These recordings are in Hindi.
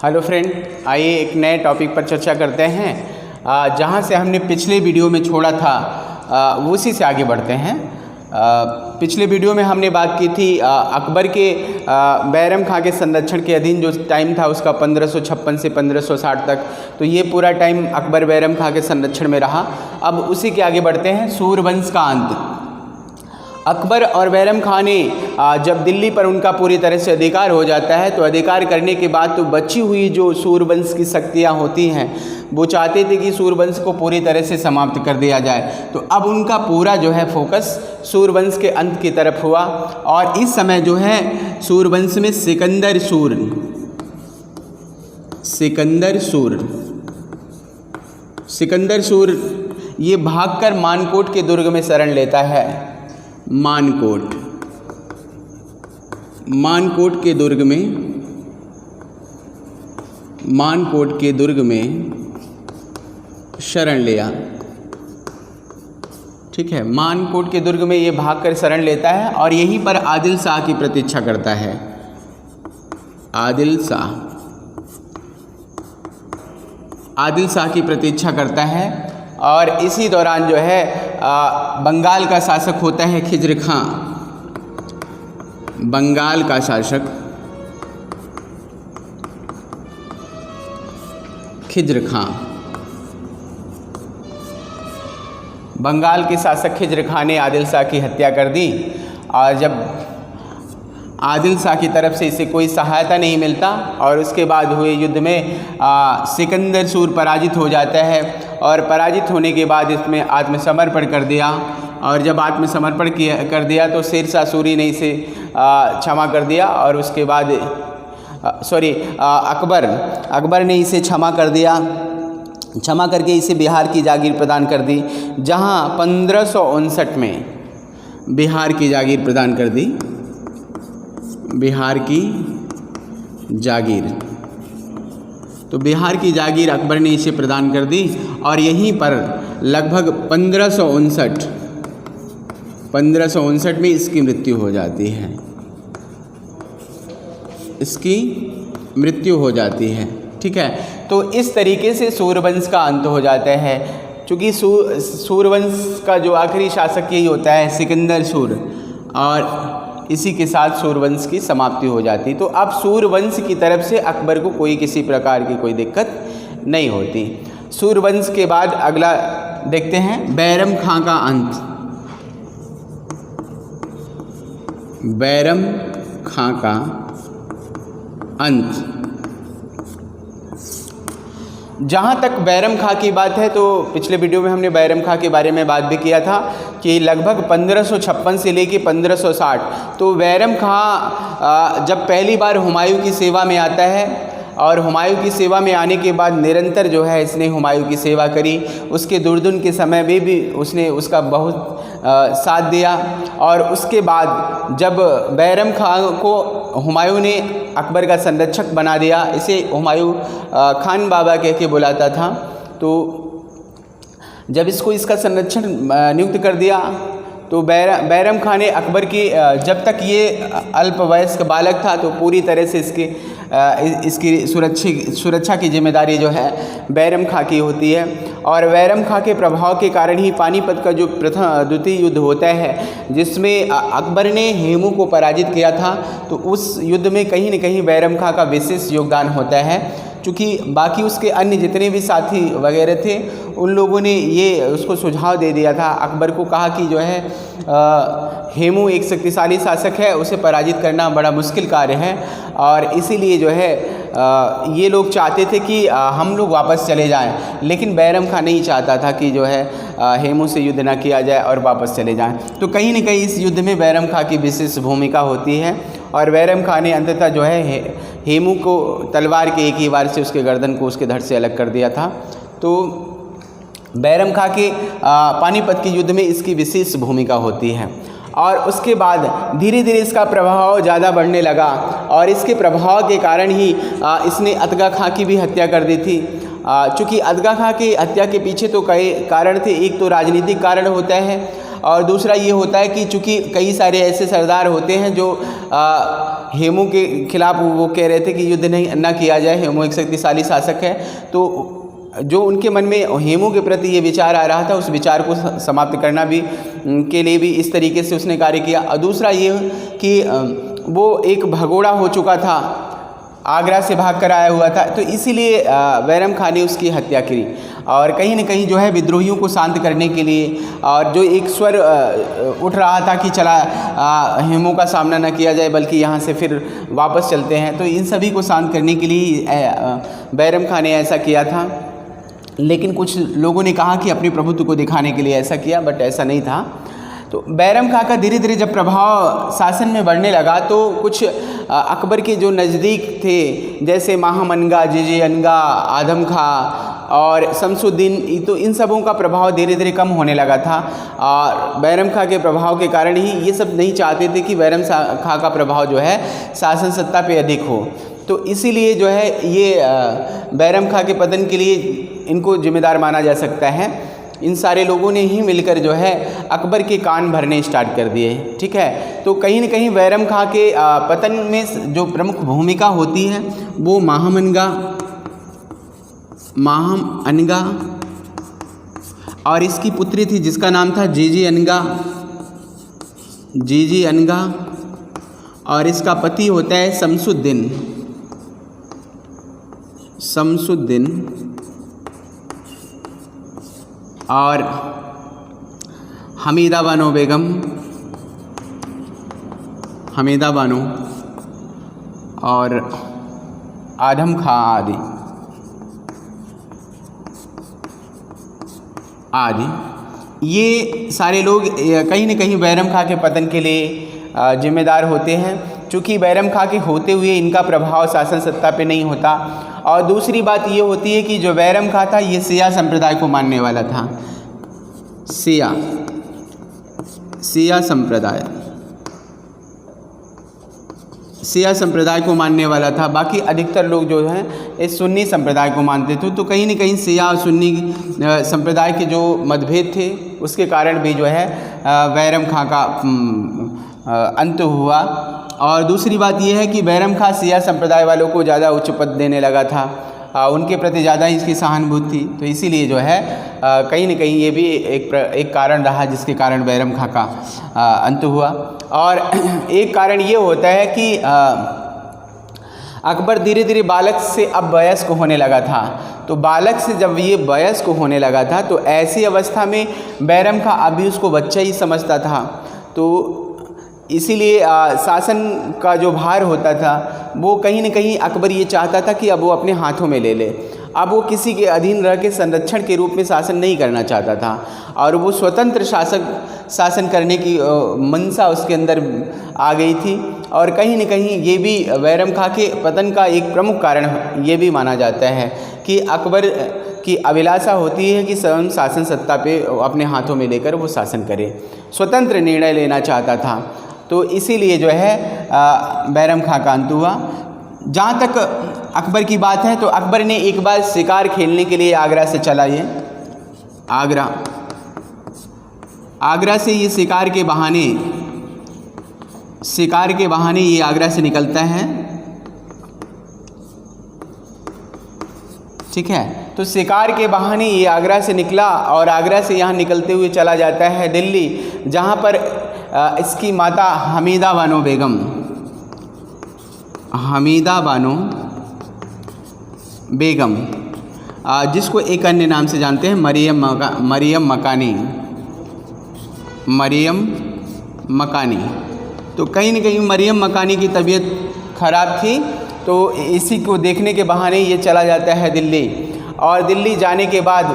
हेलो फ्रेंड, आइए एक नए टॉपिक पर चर्चा करते हैं। जहां से हमने पिछले वीडियो में छोड़ा था उसी से आगे बढ़ते हैं। पिछले वीडियो में हमने बात की थी अकबर के बैरम खां के संरक्षण के अधीन जो टाइम था उसका 1556 से 1560 तक। तो ये पूरा टाइम अकबर बैरम खां के संरक्षण में रहा। अब उसी के आगे बढ़ते हैं। सूरवंश का अंत। अकबर और बैरम खां ने जब दिल्ली पर उनका पूरी तरह से अधिकार हो जाता है तो अधिकार करने के बाद तो बची हुई जो सूरवंश की शक्तियाँ होती हैं वो चाहते थे कि सूरवंश को पूरी तरह से समाप्त कर दिया जाए। तो अब उनका पूरा जो है फोकस सूरवंश के अंत की तरफ हुआ और इस समय जो है सूरवंश में सिकंदर सूर ये भागकर मानकोट के दुर्ग में शरण लेता है। मानकोट के दुर्ग में शरण लिया। ठीक है, मानकोट के दुर्ग में ये भागकर शरण लेता है और यहीं पर आदिल शाह की प्रतीक्षा करता है। आदिल शाह की प्रतीक्षा करता है और इसी दौरान जो है बंगाल का शासक होता है खिज्र खां। बंगाल का शासक खिज्र खां। बंगाल के शासक खिज्र खां ने आदिल शाह की हत्या कर दी और जब आदिल शाह की तरफ से इसे कोई सहायता नहीं मिलता और उसके बाद हुए युद्ध में सिकंदर सूर पराजित हो जाता है और पराजित होने के बाद इसमें आत्मसमर्पण कर दिया। और जब आत्मसमर्पण कर दिया तो शेरशाह सूरी ने इसे क्षमा कर दिया और उसके बाद अकबर ने इसे क्षमा कर दिया। क्षमा करके इसे बिहार की जागीर प्रदान कर दी, जहां 1559 में बिहार की जागीर प्रदान कर दी। बिहार की जागीर, तो बिहार की जागीर अकबर ने इसे प्रदान कर दी और यहीं पर लगभग 1559 में इसकी मृत्यु हो जाती है। ठीक है, तो इस तरीके से सूरवंश का अंत हो जाता है। चूँकि सूरवंश का जो आखिरी शासक यही होता है सिकंदर सूर और इसी के साथ सूरवंश की समाप्ति हो जाती। तो अब सूरवंश की तरफ से अकबर को किसी प्रकार की कोई दिक्कत नहीं होती। सूरवंश के बाद अगला देखते हैं बैरम खां का अंत। बैरम खां का अंत। जहाँ तक बैरम खां की बात है तो पिछले वीडियो में हमने बैरम खां के बारे में बात भी किया था कि लगभग 1556 से लेके 1560 तो बैरम खां जब पहली बार हुमायूं की सेवा में आता है और हुमायूं की सेवा में आने के बाद निरंतर जो है इसने हुमायूं की सेवा करी। उसके दुर्दुन के समय में भी उसने उसका बहुत साथ दिया और उसके बाद जब बैरम खां को हुमायूं ने अकबर का संरक्षक बना दिया, इसे हुमायूं खान बाबा कह के बुलाता था, तो जब इसका संरक्षण नियुक्त कर दिया तो बैरम खां ने अकबर की जब तक ये अल्पवयस्क बालक था तो पूरी तरह से इसकी सुरक्षा की जिम्मेदारी जो है बैरम खां की होती है। और बैरम खां के प्रभाव के कारण ही पानीपत का जो द्वितीय युद्ध होता है जिसमें अकबर ने हेमू को पराजित किया था, तो उस युद्ध में कहीं न कहीं बैरम खां का विशेष योगदान होता है। चूँकि बाकी उसके अन्य जितने भी साथी वगैरह थे उन लोगों ने ये उसको सुझाव दे दिया था, अकबर को कहा कि जो है हेमू एक शक्तिशाली शासक है, उसे पराजित करना बड़ा मुश्किल कार्य है और इसीलिए जो है ये लोग चाहते थे कि हम लोग वापस चले जाएं, लेकिन बैरम खां नहीं चाहता था कि जो है हेमू से युद्ध ना किया जाए और वापस चले जाएं। तो कहीं न कहीं इस युद्ध में बैरम खां की विशेष भूमिका होती है और बैरम खां ने अंततः जो है हेमू को तलवार के एक ही वार से उसके गर्दन को उसके धड़ से अलग कर दिया था। तो बैरम खां के पानीपत के युद्ध में इसकी विशेष भूमिका होती है और उसके बाद धीरे धीरे इसका प्रभाव ज़्यादा बढ़ने लगा और इसके प्रभाव के कारण ही इसने अतगा खां की भी हत्या कर दी थी। चूँकि अतगा खां की हत्या के पीछे तो कई कारण थे। एक तो राजनीतिक कारण होता है और दूसरा ये होता है कि चूँकि कई सारे ऐसे सरदार होते हैं जो हेमू के खिलाफ वो कह रहे थे कि युद्ध नहीं न किया जाए, हेमू एक शक्तिशाली शासक है, तो जो उनके मन में हेमू के प्रति ये विचार आ रहा था, उस विचार को समाप्त करना भी के लिए भी इस तरीके से उसने कार्य किया। और दूसरा ये कि वो एक भगोड़ा हो चुका था, आगरा से भाग कर आया हुआ था, तो इसीलिए बैरम खान ने उसकी हत्या की। और कहीं न कहीं जो है विद्रोहियों को शांत करने के लिए, और जो एक स्वर उठ रहा था कि चला हेमू का सामना न किया जाए बल्कि यहाँ से फिर वापस चलते हैं, तो इन सभी को शांत करने के लिए बैरम खान ने ऐसा किया था। लेकिन कुछ लोगों ने कहा कि अपने प्रभुत्व को दिखाने के लिए ऐसा किया, बट ऐसा नहीं था। तो बैरम खां का धीरे धीरे जब प्रभाव शासन में बढ़ने लगा तो कुछ अकबर के जो नज़दीक थे, जैसे महामनगा, जीजी अनगा, आदम खां और शमसुद्दीन, तो इन सबों का प्रभाव धीरे धीरे कम होने लगा था। और बैरम खां के प्रभाव के कारण ही ये सब नहीं चाहते थे कि बैरम खां का प्रभाव जो है शासन सत्ता पे अधिक हो। तो इसीलिए जो है ये बैरम खां के पतन के लिए इनको जिम्मेदार माना जा सकता है। इन सारे लोगों ने ही मिलकर जो है अकबर के कान भरने स्टार्ट कर दिए। ठीक है, तो कहीं न कहीं बैरम खां के पतन में जो प्रमुख भूमिका होती है वो माहम अनगा और इसकी पुत्री थी जिसका नाम था जीजी अनगा और इसका पति होता है शमसुद्दीन और हमीदा बानो और आदम खां आदि ये सारे लोग कहीं न कहीं बैरम खां के पतन के लिए जिम्मेदार होते हैं। चूँकि बैरम खां के होते हुए इनका प्रभाव शासन सत्ता पे नहीं होता। और दूसरी बात ये होती है कि जो बैरम खां था ये सिया संप्रदाय को मानने वाला था। सिया संप्रदाय को मानने वाला था। बाकी अधिकतर लोग जो हैं इस सुन्नी संप्रदाय को मानते थे। तो कहीं न कहीं सिया और सुन्नी संप्रदाय के जो मतभेद थे उसके कारण भी जो है बैरम खां का अंत हुआ। और दूसरी बात यह है कि बैरम खां सिया संप्रदाय वालों को ज़्यादा उच्च पद देने लगा था, उनके प्रति ज़्यादा इसकी सहानुभूति थी। तो इसीलिए जो है कहीं न कहीं ये भी एक कारण रहा जिसके कारण बैरम खां का अंत हुआ। और एक कारण ये होता है कि अकबर धीरे धीरे बालक से अब वयस्क होने लगा था। तो बालक से जब ये वयस्क होने लगा था तो ऐसी अवस्था में बैरम खां अभी उसको बच्चा ही समझता था। तो इसीलिए शासन का जो भार होता था वो कहीं न कहीं अकबर ये चाहता था कि अब वो अपने हाथों में ले ले। अब वो किसी के अधीन रह के संरक्षण के रूप में शासन नहीं करना चाहता था और वो स्वतंत्र शासन करने की मंशा उसके अंदर आ गई थी। और कहीं न कहीं ये भी बैरम खां के पतन का एक प्रमुख कारण ये भी माना जाता है कि अकबर की अभिलाषा होती है कि स्वयं शासन सत्ता पे अपने हाथों में लेकर वो शासन करे, स्वतंत्र निर्णय लेना चाहता था। तो इसीलिए जो है बैरम खां का अंत हुआ। जहाँ तक अकबर की बात है तो अकबर ने एक बार शिकार खेलने के लिए आगरा से चला, ये आगरा से ये शिकार के बहाने ये आगरा से निकलता है। ठीक है, तो शिकार के बहाने ये आगरा से निकला और आगरा से यहाँ निकलते हुए चला जाता है दिल्ली, जहाँ पर इसकी माता हमीदा बानो बेगम जिसको एक अन्य नाम से जानते हैं मरियम मकानी। तो कहीं न कहीं मरियम मकानी की तबीयत खराब थी, तो इसी को देखने के बहाने ये चला जाता है दिल्ली। और दिल्ली जाने के बाद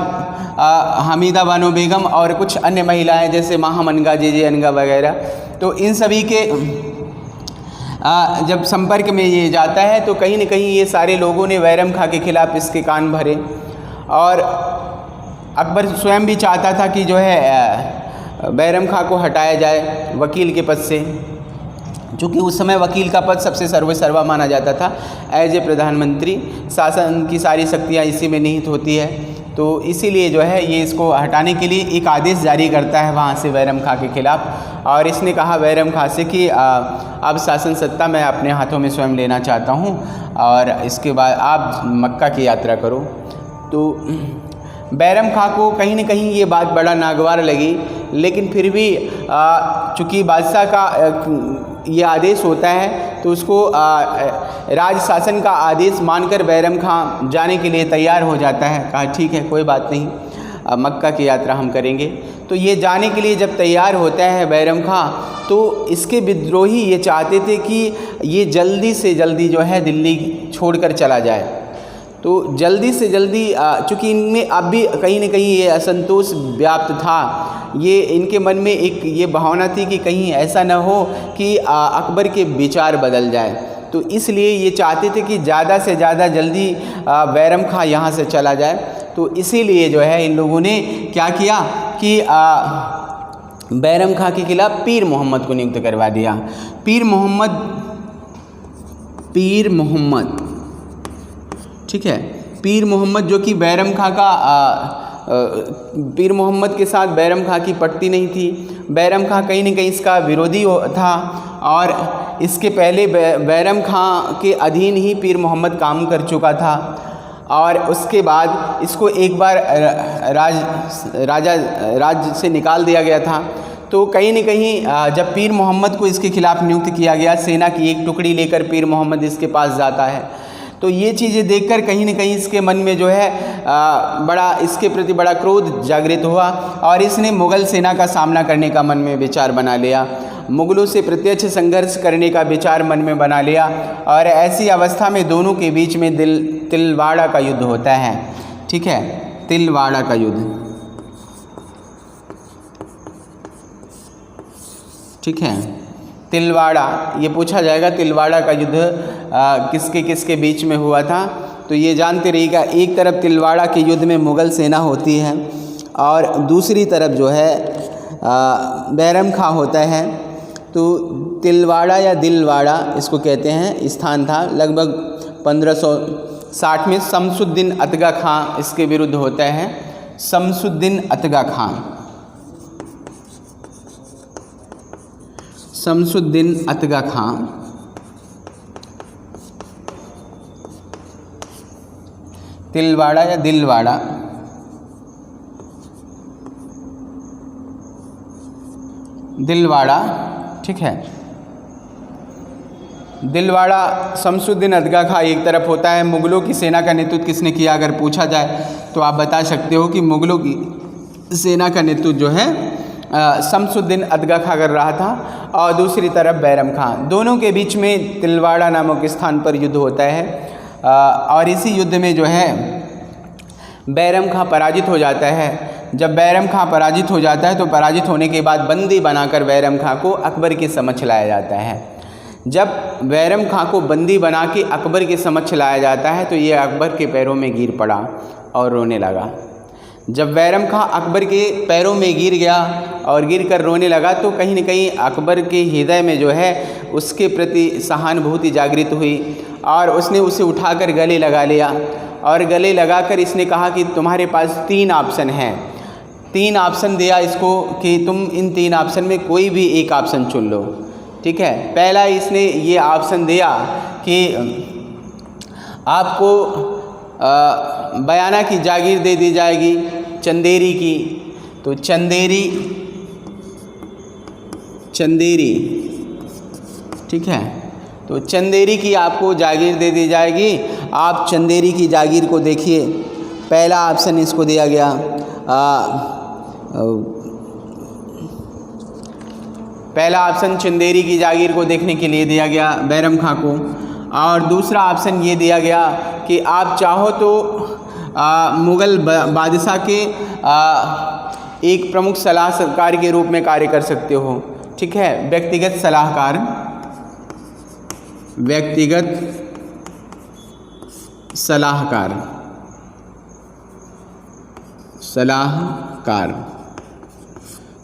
हमीदा बानो बेगम और कुछ अन्य महिलाएं जैसे माहम अनगा, जीजी अनगा वगैरह, तो इन सभी के जब संपर्क में ये जाता है तो कहीं न कहीं ये सारे लोगों ने बैरम खां के खिलाफ़ इसके कान भरे। और अकबर स्वयं भी चाहता था कि जो है बैरम खां को हटाया जाए वकील के पद से, चूँकि उस समय वकील का पद सबसे सर्वा माना जाता था। एज ए प्रधानमंत्री शासन की सारी शक्तियाँ इसी में निहित होती है। तो इसीलिए जो है ये इसको हटाने के लिए एक आदेश जारी करता है वहाँ से बैरम खां के खिलाफ़। और इसने कहा बैरम खां से कि अब शासन सत्ता मैं अपने हाथों में स्वयं लेना चाहता हूँ और इसके बाद आप मक्का की यात्रा करो। तो बैरम खां को कहीं न कहीं ये बात बड़ा नागवार लगी, लेकिन फिर भी चूँकि बादशाह का ये आदेश होता है तो उसको राज शासन का आदेश मानकर बैरम खां जाने के लिए तैयार हो जाता है। कहा ठीक है कोई बात नहीं, मक्का की यात्रा हम करेंगे। तो ये जाने के लिए जब तैयार होता है बैरम खां, तो इसके विद्रोही ये चाहते थे कि ये जल्दी से जल्दी जो है दिल्ली छोड़कर चला जाए। तो जल्दी से जल्दी चूँकि इनमें अब भी कहीं न कहीं ये असंतोष व्याप्त था, ये इनके मन में एक ये भावना थी कि कहीं ऐसा न हो कि अकबर के विचार बदल जाए। तो इसलिए ये चाहते थे कि ज़्यादा से ज़्यादा जल्दी बैरम खां यहाँ से चला जाए। तो इसीलिए जो है इन लोगों ने क्या किया कि बैरम खां के खिलाफ़ पीर मोहम्मद को नियुक्त करवा दिया। पीर मोहम्मद ठीक है, पीर मोहम्मद जो कि बैरम खां का पीर मोहम्मद के साथ बैरम खां की पटती नहीं थी। बैरम खां कहीं न कहीं इसका विरोधी था और इसके पहले बैरम खां के अधीन ही पीर मोहम्मद काम कर चुका था। और उसके बाद इसको एक बार राज से निकाल दिया गया था। तो कहीं न कहीं जब पीर मोहम्मद को इसके खिलाफ़ नियुक्त किया गया, सेना की एक टुकड़ी लेकर पीर मोहम्मद इसके पास जाता है। तो ये चीज़ें देखकर कहीं न कहीं इसके मन में जो है बड़ा इसके प्रति बड़ा क्रोध जागृत हुआ और इसने मुग़ल सेना का सामना करने का मन में विचार बना लिया, मुग़लों से प्रत्यक्ष संघर्ष करने का विचार मन में बना लिया। और ऐसी अवस्था में दोनों के बीच में तिलवाड़ा का युद्ध होता है। ठीक है, तिलवाड़ा का युद्ध। ठीक है, तिलवाड़ा, ये पूछा जाएगा तिलवाड़ा का युद्ध किसके किसके बीच में हुआ था। तो ये जानते रहिएगा, एक तरफ तिलवाड़ा के युद्ध में मुग़ल सेना होती है और दूसरी तरफ जो है बैरम खां होता है। तो तिलवाड़ा या दिलवाड़ा इसको कहते हैं, स्थान था लगभग 1560 में। शमसुद्दीन अतगा खां इसके विरुद्ध होता है। शमसुद्दीन अतगा खां, शमसुद्दीन अतगा खां तिलवाड़ा या दिलवाड़ा, दिलवाड़ा। ठीक है, दिलवाड़ा शमसुद्दीन अतगा खां एक तरफ होता है। मुग़लों की सेना का नेतृत्व किसने किया अगर पूछा जाए तो आप बता सकते हो कि मुग़लों की सेना का नेतृत्व जो है शमसुद्दीन अतगा खां कर रहा था और दूसरी तरफ बैरम खां। दोनों के बीच में तिलवाड़ा नामक स्थान पर युद्ध होता है और इसी युद्ध में जो है बैरम खां पराजित हो जाता है। जब बैरम खां पराजित हो जाता है तो पराजित होने के बाद बंदी बनाकर बैरम खां को अकबर के समक्ष लाया जाता है। जब बैरम खां को बंदी बना के अकबर के समक्ष लाया जाता है तो ये अकबर के पैरों में गिर पड़ा और रोने लगा। जब बैरम खां अकबर के पैरों में गिर गया और गिर कर रोने लगा तो कहीं न कहीं अकबर के हृदय में जो है उसके प्रति सहानुभूति जागृत हुई और उसने उसे उठाकर गले लगा लिया। और गले लगाकर इसने कहा कि तुम्हारे पास 3 ऑप्शन हैं। 3 ऑप्शन दिया इसको कि तुम इन 3 ऑप्शन में कोई भी एक ऑप्शन चुन लो। ठीक है, पहला इसने ये ऑप्शन दिया कि आपको बयाना की जागीर दे दी जाएगी, चंदेरी की। तो चंदेरी, ठीक है, तो चंदेरी की आपको जागीर दे दी जाएगी। आप चंदेरी की जागीर को देखिए। पहला ऑप्शन इसको दिया गया। पहला ऑप्शन चंदेरी की जागीर को देखने के लिए दिया गया बैरम खां को। और दूसरा ऑप्शन ये दिया गया कि आप चाहो तो मुग़ल बादशाह के एक प्रमुख सलाहकार के रूप में कार्य कर सकते हो। ठीक है, व्यक्तिगत सलाहकार, व्यक्तिगत सलाहकार, सलाहकार।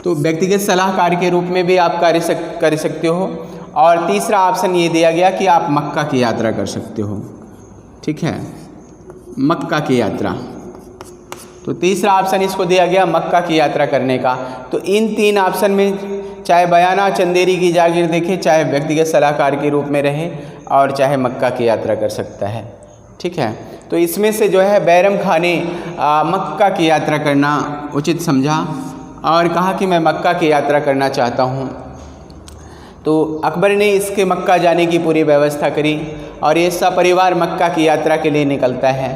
तो व्यक्तिगत सलाहकार के रूप में भी आप कार्य कर सकते हो। और तीसरा ऑप्शन ये दिया गया कि आप मक्का की यात्रा कर सकते हो। ठीक है, मक्का की यात्रा। तो तीसरा ऑप्शन इसको दिया गया मक्का की यात्रा करने का। तो इन 3 ऑप्शन में चाहे बयाना चंदेरी की जागीर देखे, चाहे व्यक्तिगत सलाहकार के रूप में रहे और चाहे मक्का की यात्रा कर सकता है। ठीक है, तो इसमें से जो है बैरम खां ने मक्का की यात्रा करना उचित समझा और कहा कि मैं मक्का की यात्रा करना चाहता हूँ। तो अकबर ने इसके मक्का जाने की पूरी व्यवस्था करी और ये सपरिवार मक्का की यात्रा के लिए निकलता है।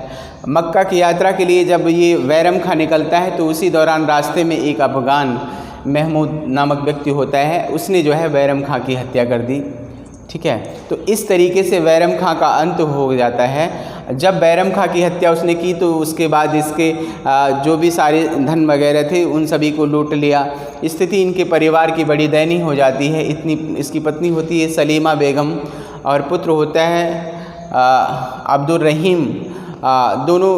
मक्का की यात्रा के लिए जब ये बैरम खां निकलता है तो उसी दौरान रास्ते में एक अफगान महमूद नामक व्यक्ति होता है, उसने जो है बैरम खां की हत्या कर दी। ठीक है, तो इस तरीके से बैरम खां का अंत हो जाता है। जब बैरम खां की हत्या उसने की तो उसके बाद इसके जो भी सारे धन वगैरह थे उन सभी को लूट लिया। स्थिति इनके परिवार की बड़ी दयनीय हो जाती है। इतनी इसकी पत्नी होती है सलीमा बेगम और पुत्र होता है अब्दुल रहीम। दोनों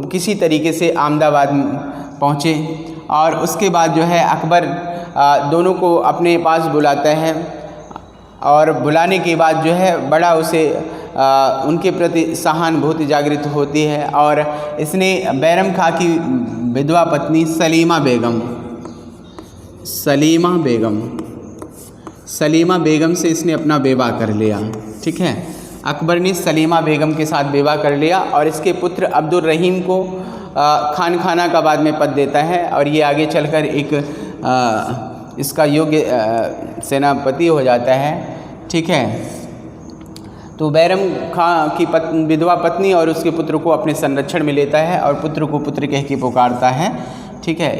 किसी तरीके से अहमदाबाद पहुँचे और उसके बाद जो है अकबर दोनों को अपने पास बुलाता है और बुलाने के बाद जो है बड़ा उसे उनके प्रति सहानुभूति जागृत होती है और इसने बैरम खां की विधवा पत्नी सलीमा बेगम से इसने अपना विवाह कर लिया। ठीक है, अकबर ने सलीमा बेगम के साथ विवाह कर लिया और इसके पुत्र अब्दुल रहीम को खाना का बाद में पद देता है और ये आगे चलकर एक इसका योग्य सेनापति हो जाता है। ठीक है, तो बैरम खां की विधवा पत्नी और उसके पुत्र को अपने संरक्षण में लेता है और पुत्र को पुत्र कह के पुकारता है। ठीक है,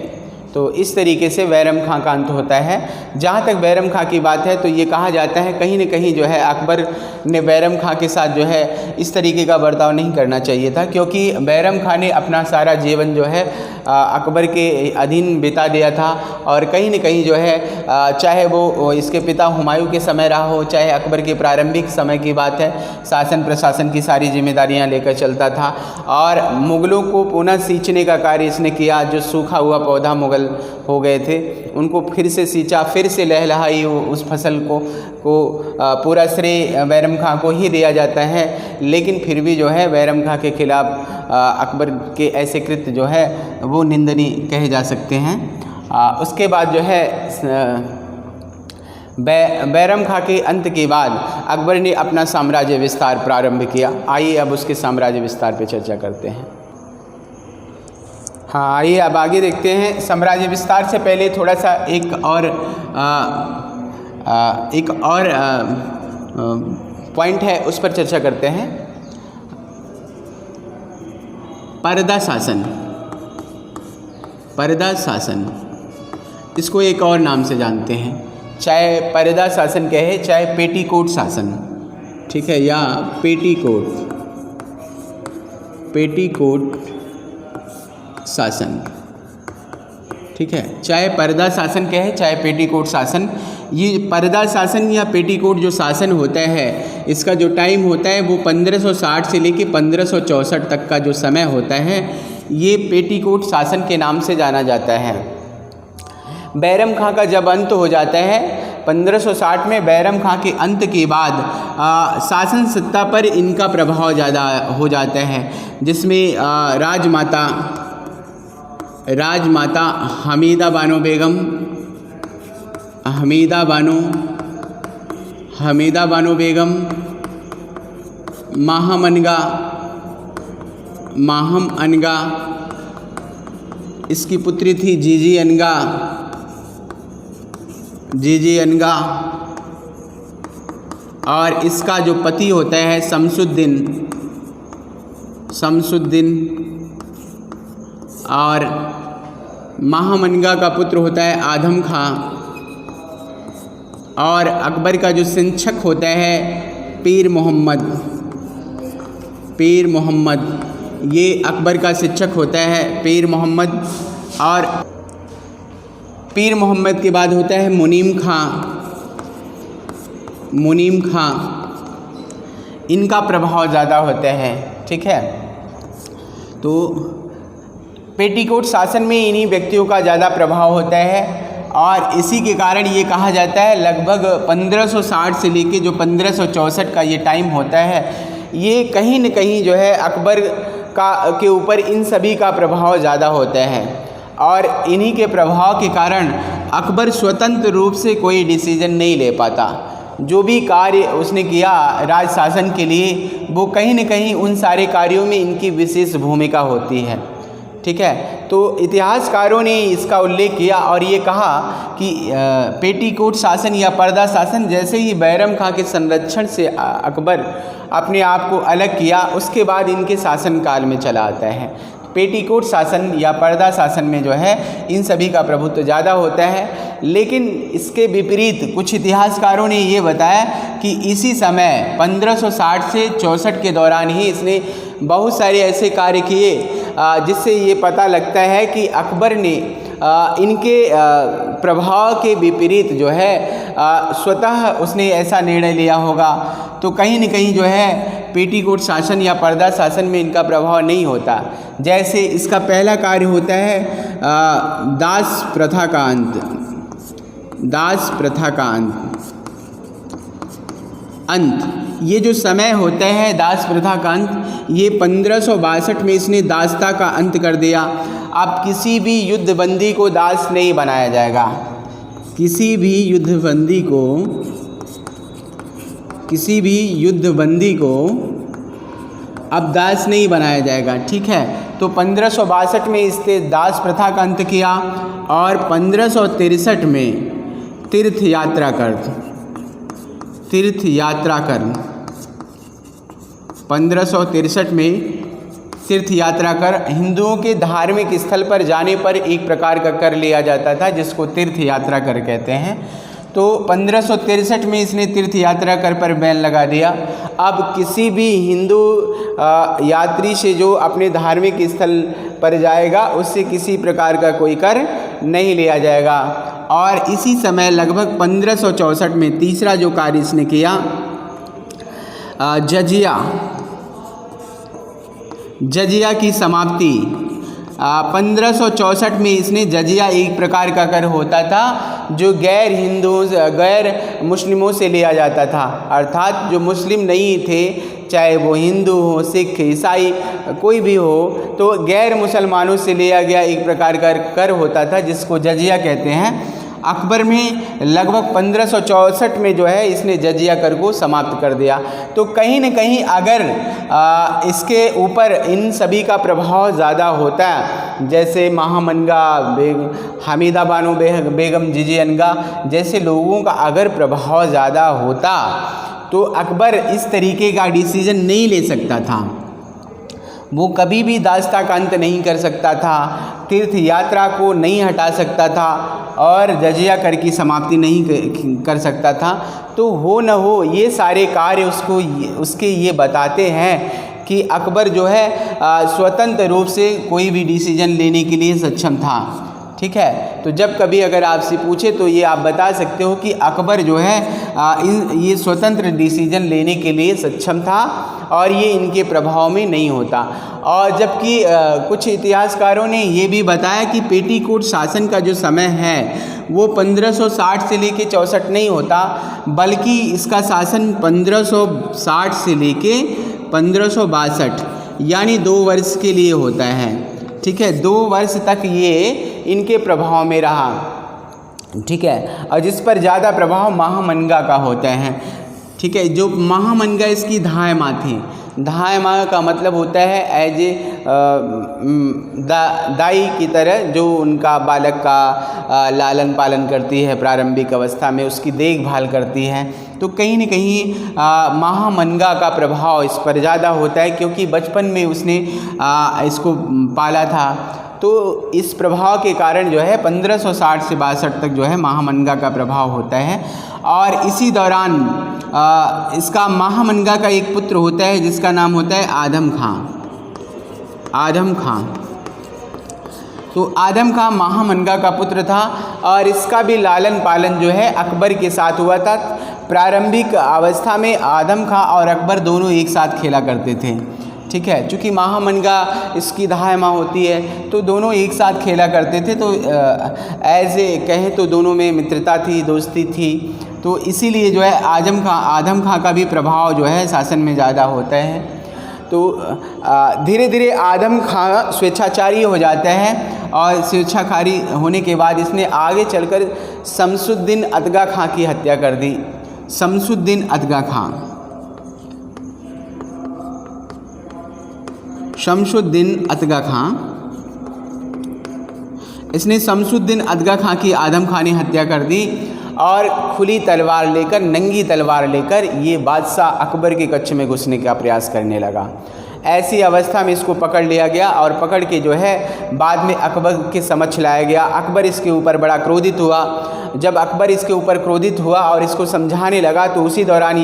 तो इस तरीके से बैरम खां का अंत होता है। जहाँ तक बैरम खां की बात है तो ये कहा जाता है कहीं न कहीं जो है अकबर ने बैरम खां के साथ जो है इस तरीके का बर्ताव नहीं करना चाहिए था, क्योंकि बैरम खां ने अपना सारा जीवन जो है अकबर के अधीन बिता दिया था और कहीं न कहीं जो है चाहे वो इसके पिता हुमायूं के समय रहा हो, चाहे अकबर के प्रारंभिक समय की बात है, शासन प्रशासन की सारी जिम्मेदारियां लेकर चलता था और मुग़लों को पुनः सींचने का कार्य इसने किया। जो सूखा हुआ पौधा मुग़ल हो गए थे उनको फिर से सींचा, फिर से लहलहाई उस फसल को पूरा श्रेय बैरम खां को ही दिया जाता है। लेकिन फिर भी जो है बैरम खां के खिलाफ अकबर के ऐसे कृत्य जो है वो निंदनीय कहे जा सकते हैं। उसके बाद जो है बैरम खां के अंत के बाद अकबर ने अपना साम्राज्य विस्तार प्रारंभ किया। आइए अब उसके साम्राज्य विस्तार पर चर्चा करते हैं। हाँ, आइए अब आगे देखते हैं। साम्राज्य विस्तार से पहले थोड़ा सा एक और पॉइंट है उस पर चर्चा करते हैं। पर्दा शासन इसको एक और नाम से जानते हैं, चाहे पर्दा शासन कहे चाहे पेटीकोट शासन। ठीक है, या पेटीकोट शासन। ठीक है, चाहे पर्दा शासन कहे चाहे पेटीकोट शासन। ये पर्दा शासन या पेटीकोट जो शासन होता है इसका जो टाइम होता है वो 1560 से लेके 1564 तक का जो समय होता है ये पेटीकोट शासन के नाम से जाना जाता है। बैरम खां का जब अंत हो जाता है 1560 में, बैरम खां के अंत के बाद शासन सत्ता पर इनका प्रभाव ज़्यादा हो जाता है, जिसमें राजमाता हमीदा बानो बेगम, माहम अनगा, इसकी पुत्री थी जीजी अनगा और इसका जो पति होता है शमसुद्दीन और माहम अनगा का पुत्र होता है आदम खां और अकबर का जो शिक्षक होता है पीर मोहम्मद, ये अकबर का शिक्षक होता है पीर मोहम्मद। और पीर मोहम्मद के बाद होता है मुनीम खां, इनका प्रभाव ज़्यादा होता है। ठीक है, तो पेटीकोट शासन में इन्हीं व्यक्तियों का ज़्यादा प्रभाव होता है और इसी के कारण ये कहा जाता है लगभग 1560 से लेके जो 1564 का ये टाइम होता है ये कहीं न कहीं जो है अकबर के ऊपर इन सभी का प्रभाव ज़्यादा होता है और इन्हीं के प्रभाव के कारण अकबर स्वतंत्र रूप से कोई डिसीजन नहीं ले पाता। जो भी कार्य उसने किया राज शासन के लिए, वो कहीं न कहीं उन सारे कार्यों में इनकी विशेष भूमिका होती है। ठीक है, तो इतिहासकारों ने इसका उल्लेख किया और ये कहा कि पेटीकोट शासन या पर्दा शासन जैसे ही बैरम खां के संरक्षण से अकबर अपने आप को अलग किया, उसके बाद इनके शासनकाल में चला आता है। पेटीकोट शासन या पर्दा शासन में जो है इन सभी का प्रभुत्व ज़्यादा होता है। लेकिन इसके विपरीत कुछ इतिहासकारों ने ये बताया कि इसी समय 1560 से 64 के दौरान ही इसने बहुत सारे ऐसे कार्य किए जिससे ये पता लगता है कि अकबर ने इनके प्रभाव के विपरीत जो है स्वतः उसने ऐसा निर्णय लिया होगा। तो कहीं न कहीं जो है पेटीकोट शासन या पर्दा शासन में इनका प्रभाव नहीं होता। जैसे इसका पहला कार्य होता है दास प्रथा का अंत। दास प्रथा का अंत ये जो समय होता है दास प्रथा का अंत, ये 1562 में इसने दासता का अंत कर दिया। अब किसी भी युद्धबंदी को दास नहीं बनाया जाएगा। किसी भी युद्धबंदी को अब दास नहीं बनाया जाएगा। ठीक है, तो 1562 में इसने दास प्रथा का अंत किया और 1563 में तीर्थ यात्रा कर 1563 में तीर्थ यात्रा कर हिंदुओं के धार्मिक स्थल पर जाने पर एक प्रकार का कर लिया जाता था जिसको तीर्थ यात्रा कर कहते हैं। तो 1563 में इसने तीर्थ यात्रा कर पर बैन लगा दिया। अब किसी भी हिंदू यात्री से जो अपने धार्मिक स्थल पर जाएगा उससे किसी प्रकार का कोई कर नहीं लिया जाएगा। और इसी समय लगभग 1564 में तीसरा जो कार्य इसने किया जजिया की समाप्ति। 1564 में इसने जजिया एक प्रकार का कर होता था जो गैर मुस्लिमों से लिया जाता था, अर्थात जो मुस्लिम नहीं थे, चाहे वो हिंदू हो, सिख, ईसाई कोई भी हो, तो गैर मुसलमानों से लिया गया एक प्रकार का कर होता था जिसको जजिया कहते हैं। अकबर में लगभग 1564 में जो है इसने जजिया कर को समाप्त कर दिया। तो कहीं न कहीं अगर इसके ऊपर इन सभी का प्रभाव ज़्यादा होता है, जैसे महामनगा हमीदा बानो बेगम जिजियनगा जैसे लोगों का अगर प्रभाव ज़्यादा होता तो अकबर इस तरीके का डिसीजन नहीं ले सकता था। वो कभी भी दास्ता का अंत नहीं कर सकता था, तीर्थ यात्रा को नहीं हटा सकता था और जजिया कर की समाप्ति नहीं कर सकता था। तो हो न हो ये सारे कार्य उसके ये बताते हैं कि अकबर जो है स्वतंत्र रूप से कोई भी डिसीजन लेने के लिए सक्षम था। ठीक है, तो जब कभी अगर आपसे पूछे तो ये आप बता सकते हो कि अकबर जो है ये स्वतंत्र डिसीजन लेने के लिए सक्षम था और ये इनके प्रभाव में नहीं होता। और जबकि कुछ इतिहासकारों ने ये भी बताया कि पेटीकोट शासन का जो समय है वो 1560 से लेके 64 नहीं होता, बल्कि इसका शासन 1560 से लेके 1562 यानी 2 वर्ष के लिए होता है। ठीक है, 2 वर्ष तक ये इनके प्रभाव में रहा। ठीक है, और जिस पर ज़्यादा प्रभाव महामनगा का होता है। ठीक है, जो महामनगा इसकी धाय माँ थी। धाय माँ का मतलब होता है एज ए दाई की तरह जो उनका बालक का लालन पालन करती है, प्रारंभिक अवस्था में उसकी देखभाल करती है। तो कहीं न कहीं महामनगा का प्रभाव इस पर ज़्यादा होता है क्योंकि बचपन में उसने इसको पाला था। तो इस प्रभाव के कारण जो है 1560 से 62 तक जो है महामनगा का प्रभाव होता है। और इसी दौरान इसका महामनगा का एक पुत्र होता है जिसका नाम होता है आदम खां। तो आदम खां महामनगा का पुत्र था और इसका भी लालन पालन जो है अकबर के साथ हुआ था। प्रारंभिक अवस्था में आदम खां और अकबर दोनों एक साथ खेला करते थे। ठीक है, चूँकि महामनगा इसकी धाय माँ होती है तो दोनों एक साथ खेला करते थे। तो ऐसे कहें तो दोनों में मित्रता थी, दोस्ती थी। तो इसीलिए जो है आदम खां का भी प्रभाव जो है शासन में ज़्यादा होता है। तो धीरे धीरे आदम खां स्वेच्छाचारी हो जाता है और स्वेच्छाचारी होने के बाद इसने आगे चलकर शमसुद्दीन अतगा खां की हत्या कर दी। शमसुद्दीन अतगा खां, शमसुद्दीन अतगा खां, इसने शमसुद्दीन अतगा खां की आदम खां ने हत्या कर दी और खुली तलवार लेकर, नंगी तलवार लेकर ये बादशाह अकबर के कक्ष में घुसने का प्रयास करने लगा। ऐसी अवस्था में इसको पकड़ लिया गया और पकड़ के जो है बाद में अकबर के समक्ष लाया गया। अकबर इसके ऊपर बड़ा क्रोधित हुआ। जब अकबर इसके ऊपर क्रोधित हुआ और इसको समझाने लगा तो उसी दौरान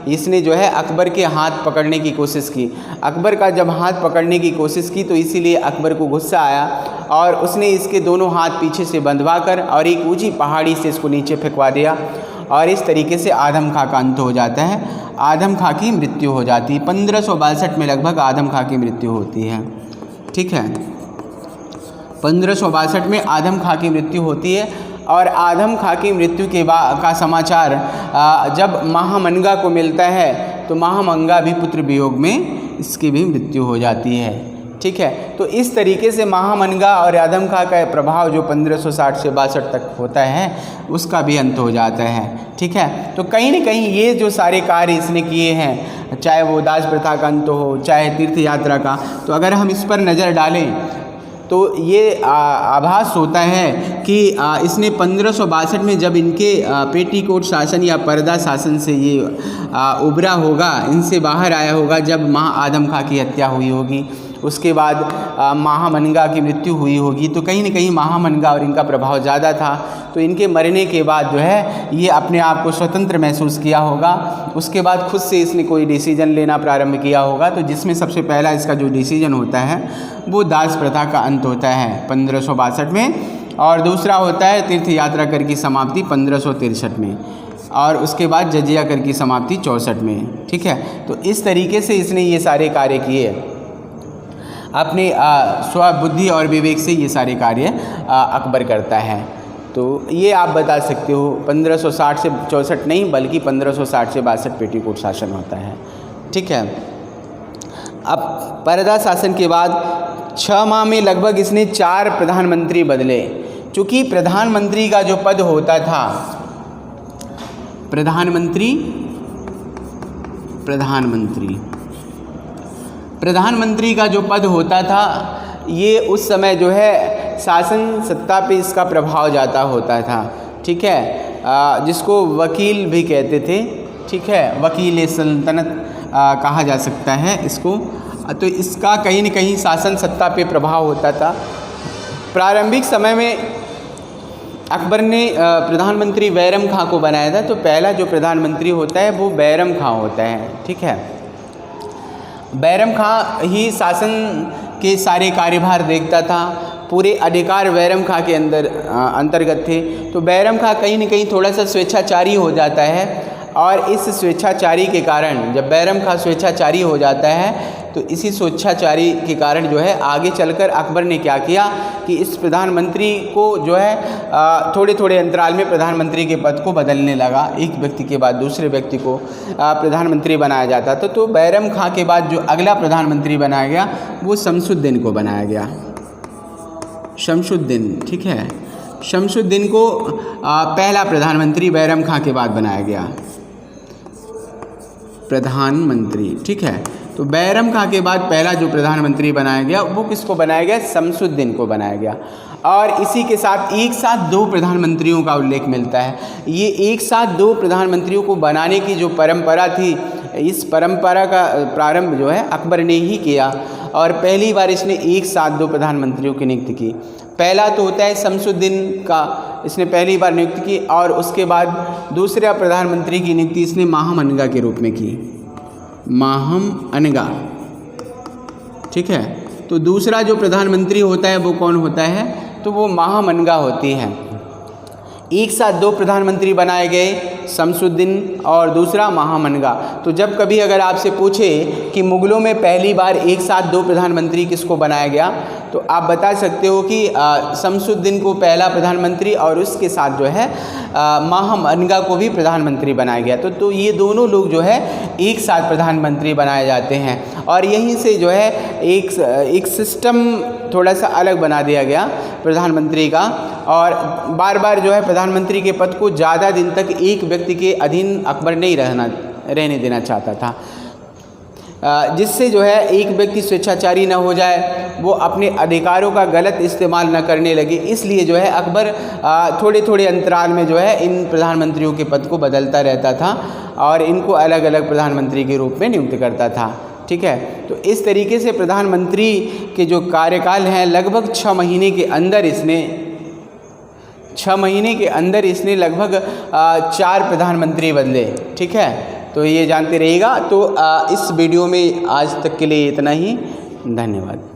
इसने जो है अकबर के हाथ पकड़ने की कोशिश की। अकबर का जब हाथ पकड़ने की कोशिश की तो इसीलिए अकबर को गुस्सा आया और उसने इसके दोनों हाथ पीछे से बंधवा कर और एक ऊंची पहाड़ी से इसको नीचे फेंकवा दिया और इस तरीके से आदम खां का अंत हो जाता है। आदम खां की मृत्यु हो जाती है। 1562 में लगभग आदम खां की मृत्यु होती है। ठीक है, 1562 में आदम खां की मृत्यु होती है और आदम खां की मृत्यु के बाद का समाचार जब महामंगा को मिलता है तो महामंगा भी पुत्र वियोग में इसकी भी मृत्यु हो जाती है। ठीक है, तो इस तरीके से महामंगा और आदम खां का प्रभाव जो 1560 से 62 तक होता है उसका भी अंत हो जाता है। ठीक है, तो कहीं न कहीं ये जो सारे कार्य इसने किए हैं, चाहे वो दास प्रथा का अंत हो, चाहे तीर्थ यात्रा का, तो अगर हम इस पर नज़र डालें तो ये आभास होता है कि इसने 1562 में जब इनके पेटीकोट शासन या पर्दा शासन से ये उभरा होगा, इनसे बाहर आया होगा, जब आदम खां की हत्या हुई होगी, उसके बाद महामंगा की मृत्यु हुई होगी, तो कहीं न कहीं महामंगा और इनका प्रभाव ज़्यादा था। तो इनके मरने के बाद जो है ये अपने आप को स्वतंत्र महसूस किया होगा। उसके बाद खुद से इसने कोई डिसीजन लेना प्रारंभ किया होगा, तो जिसमें सबसे पहला इसका जो डिसीजन होता है वो दास प्रथा का अंत होता है 1562 में, और दूसरा होता है तीर्थ यात्रा कर की समाप्ति 1563 में, और उसके बाद जजिया कर की समाप्ति 64 में। ठीक है, तो इस तरीके से इसने ये सारे कार्य किए, अपने स्वबुद्धि और विवेक से ये सारे कार्य अकबर करता है। तो ये आप बता सकते हो 1560 से 64 नहीं बल्कि 1560 से 62 पेटीकोट शासन होता है। ठीक है, अब पर्दा शासन के बाद 6 माह में लगभग इसने 4 प्रधानमंत्री बदले। चूँकि प्रधानमंत्री का जो पद होता था, प्रधानमंत्री का जो पद होता था, ये उस समय जो है शासन सत्ता पे इसका प्रभाव ज़्यादा होता था। ठीक है, जिसको वकील भी कहते थे। ठीक है, वकील सल्तनत कहा जा सकता है इसको। तो इसका कहीं न कहीं शासन सत्ता पे प्रभाव होता था। प्रारंभिक समय में अकबर ने प्रधानमंत्री बैरम खां को बनाया था। तो पहला जो प्रधानमंत्री होता है वो बैरम खां होता है। ठीक है, बैरम खां ही शासन के सारे कार्यभार देखता था, पूरे अधिकार बैरम खां के अंतर्गत थे। तो बैरम खां कहीं न कहीं थोड़ा सा स्वेच्छाचारी हो जाता है, और इस स्वेच्छाचारी के कारण जब बैरम खां स्वेच्छाचारी हो जाता है तो इसी स्वेच्छाचारी के कारण जो है आगे चलकर अकबर ने क्या किया कि इस प्रधानमंत्री को जो है थोड़े थोड़े अंतराल में प्रधानमंत्री के पद को बदलने लगा। एक व्यक्ति के बाद दूसरे व्यक्ति को प्रधानमंत्री बनाया जाता था। तो बैरम खां के बाद जो अगला प्रधानमंत्री बनाया गया वो शमसुद्दीन को बनाया गया। शमसुद्दीन, ठीक है, शमसुद्दीन को पहला प्रधानमंत्री बैरम खां के बाद बनाया गया प्रधानमंत्री। ठीक है, तो बैरम खां के बाद पहला जो प्रधानमंत्री बनाया गया वो किसको बनाया गया? शमसुद्दीन को बनाया गया। और इसी के साथ एक साथ 2 प्रधानमंत्रियों का उल्लेख मिलता है। ये एक साथ 2 प्रधानमंत्रियों को बनाने की जो परंपरा थी, इस परंपरा का प्रारंभ जो है अकबर ने ही किया, और पहली बार इसने एक साथ 2 प्रधानमंत्रियों की नियुक्ति की। पहला तो होता है शमसुद्दीन का, इसने पहली बार नियुक्ति की, और उसके बाद दूसरा प्रधानमंत्री की नियुक्ति इसने महामनगा के रूप में की, महामनगा। ठीक है, तो दूसरा जो प्रधानमंत्री होता है वो कौन होता है? तो वो महामनगा होती है। एक साथ दो प्रधानमंत्री बनाए गए, शमसुद्दीन और दूसरा महामनगा। तो जब कभी अगर आपसे पूछे कि मुग़लों में पहली बार एक साथ दो प्रधानमंत्री किसको बनाया गया, तो आप बता सकते हो कि शमसुद्दीन को पहला प्रधानमंत्री और उसके साथ जो है महामनगा को भी प्रधानमंत्री बनाया गया। तो ये दोनों लोग जो है एक साथ प्रधानमंत्री बनाए जाते हैं और यहीं से जो है एक सिस्टम थोड़ा सा अलग बना दिया गया प्रधानमंत्री का, और बार बार जो है प्रधानमंत्री के पद को ज़्यादा दिन तक एक व्यक्ति के अधीन अकबर नहीं रहने देना चाहता था, जिससे जो है एक व्यक्ति स्वेच्छाचारी न हो जाए, वो अपने अधिकारों का गलत इस्तेमाल न करने लगे। इसलिए जो है अकबर थोड़े थोड़े अंतराल में जो है इन प्रधानमंत्रियों के पद को बदलता रहता था और इनको अलग अलग प्रधानमंत्री के रूप में नियुक्त करता था। ठीक है, तो इस तरीके से प्रधानमंत्री के जो कार्यकाल हैं लगभग 6 महीने के अंदर इसने लगभग 4 प्रधानमंत्री बदले। ठीक है, तो ये जानते रहिएगा। तो इस वीडियो में आज तक के लिए इतना ही। धन्यवाद।